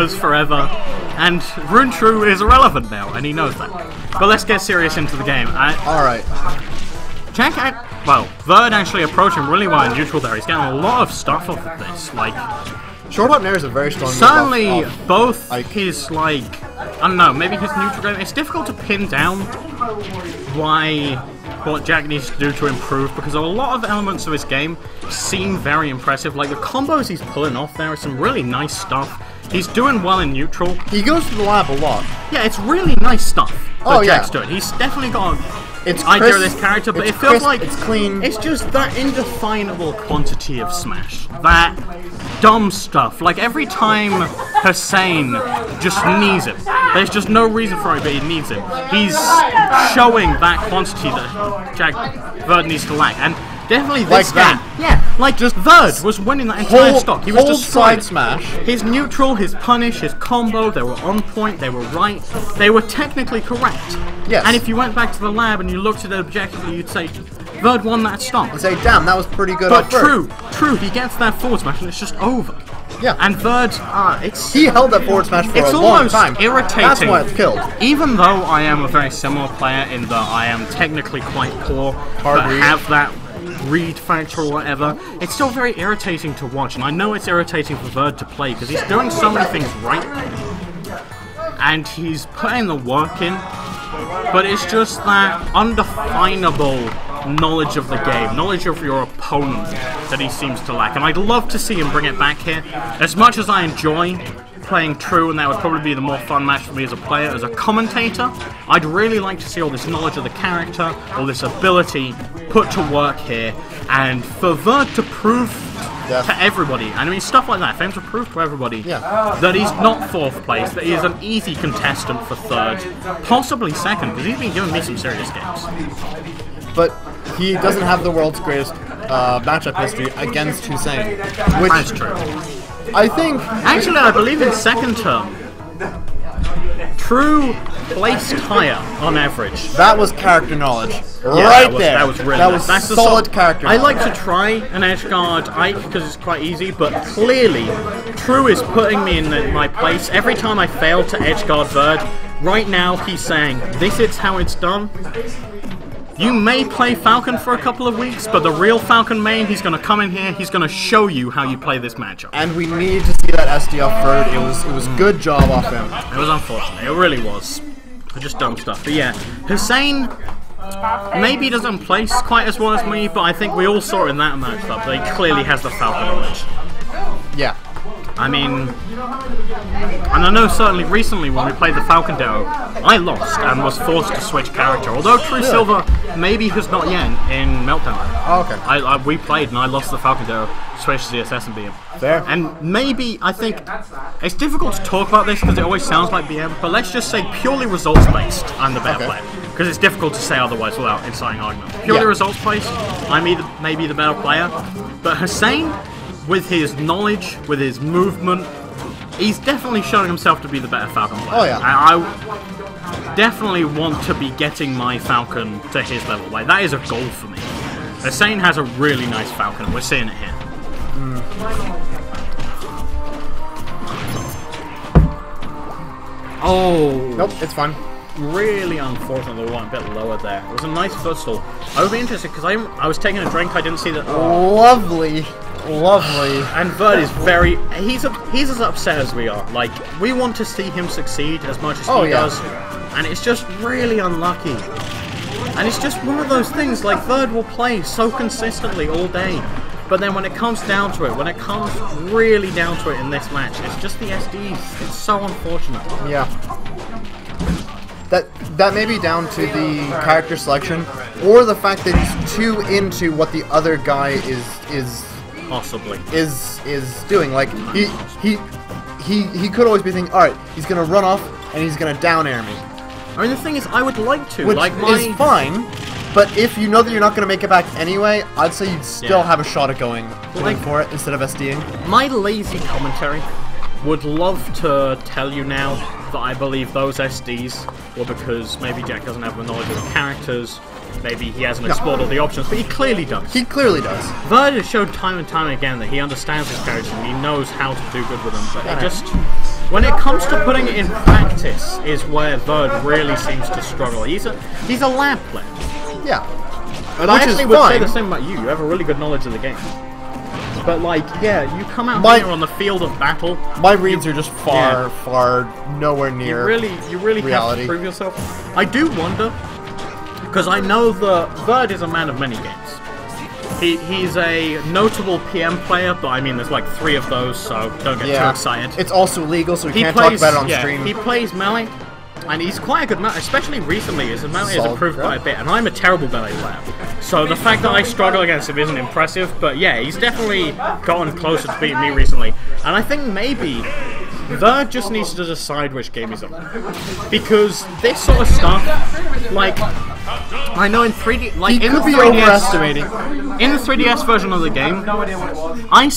was forever, and Rune True is irrelevant now, and he knows that. But let's get serious into the game. Alright. Well, VERD actually approached him really well in neutral there. He's getting a lot of stuff off of this, like... Short hop nair is a very strong move certainly, off both his, like... I don't know, maybe his neutral game... It's difficult to pin down what Jack needs to do to improve, because a lot of elements of his game seem very impressive. Like, the combos he's pulling off there are some really nice stuff. He's doing well in neutral. He goes to the lab a lot. Yeah, it's really nice stuff that Jack's doing. He's definitely got an idea of this character, but it feels like it's clean. It's just that indefinable quantity of Smash. That dumb stuff. Like, every time Hussein just needs it. There's just no reason for it, but he needs it. He's showing that quantity that VERD needs to lack. And definitely this game. Yeah, like just VERD was winning that entire stock. He was destroying smash. His neutral, his punish, his combo, they were on point, they were right, they were technically correct. Yes. And if you went back to the lab and you looked at it objectively, you'd say, VERD won that stock. You'd say, damn, that was pretty good. But true, he gets that forward smash and it's just over. Yeah. And VERD, he held that forward smash for a long time. It's almost irritating. That's why it's killed. Even though I am a very similar player in that I am technically quite poor, but have that read factor or whatever, it's still very irritating to watch, and I know it's irritating for VERD to play because he's doing so many things right and he's putting the work in, but it's just that undefinable knowledge of the game, knowledge of your opponent that he seems to lack, and I'd love to see him bring it back here. As much as I enjoy playing True, and that would probably be the more fun match for me as a player, as a commentator, I'd really like to see all this knowledge of the character, all this ability put to work here, and for VERD to prove to everybody, and I mean stuff like that, for him to prove to everybody that he's not 4th place, that he is an easy contestant for 3rd, possibly 2nd, because he's been giving me some serious games. But he doesn't have the world's greatest matchup history against Hussein. Which that's true. I think... Actually, I believe in 2nd term, True placed higher on average. That was character knowledge. That was really nice. That's solid character knowledge. I like to try an edgeguard Ike because it's quite easy, but clearly True is putting me in my place. Every time I fail to edgeguard VERD, right now he's saying, this is how it's done. You may play Falcon for a couple of weeks, but the real Falcon main, he's going to come in here, he's going to show you how you play this matchup. And we need to see that SD off VERD. It was good job off him. It was unfortunate, it really was. Just dumb stuff. But yeah, Hussein maybe doesn't place quite as well as me, but I think we all saw in that matchup that he clearly has the Falcon knowledge. Yeah. I mean, and I know certainly recently when we played the Falcon Duo, I lost and was forced to switch character. Although TrueSilva maybe has not yet in Meltdown. Oh, okay. We played and I lost the Falcon Duo, switched to ZSS and BM. Fair. And maybe, I think, it's difficult to talk about this because it always sounds like BM, but let's just say purely results based, I'm the better player. Because it's difficult to say otherwise without inciting argument. Purely results based, I'm maybe the better player. But Hussein, with his knowledge, with his movement, he's definitely showing himself to be the better Falcon player. Oh yeah. I definitely want to be getting my Falcon to his level. Like, that is a goal for me. Hussein has a really nice Falcon, we're seeing it here. Oh! Nope, it's fine. Really unfortunate that we went a bit lower there. It was a nice footstool. I would be interested because I was taking a drink, I didn't see that. Oh. Lovely. Lovely. And VERD is very... He's as upset as we are. Like, we want to see him succeed as much as he does. And it's just really unlucky. And it's just one of those things, like, VERD will play so consistently all day. But then when it comes down to it, when it comes really down to it in this match, it's just the SDs. It's so unfortunate. Yeah. That may be down to the character selection, or the fact that he's too into what the other guy is possibly doing. Like he could always be thinking, all right, he's gonna run off and he's gonna down air me. I mean, the thing is, I would like to, which is fine. But if you know that you're not gonna make it back anyway, I'd say you'd still have a shot at going for it instead of SDing. My lazy commentary would love to tell you now that I believe those SDs were because maybe Jack doesn't have the knowledge of the characters, maybe he hasn't explored all the options, but he clearly does. He clearly does. VERD has shown time and time again that he understands his characters and he knows how to do good with them, but when it comes to putting it in practice is where VERD really seems to struggle. He's a lab player. Yeah. And I actually would say the same about you. You have a really good knowledge of the game. But like, yeah, you come out here on the field of battle. My reads are just far nowhere near. You really reality. have to prove yourself. I do wonder, because I know the VERD is a man of many games. He's a notable PM player, but I mean, there's like 3 of those, so don't get too excited. It's also legal, so we can't talk about it on stream. He plays melee, and he's quite a good melee, especially recently. His melee has improved quite a bit, and I'm a terrible melee player. So the fact that I struggle against him isn't impressive, but yeah, he's definitely gotten closer to beating me recently. And I think maybe VERD just needs to decide which game he's on. Because this sort of stuff, like, I know in 3D, like, he in could the be 3DS, overestimating. in the 3DS version of the game, I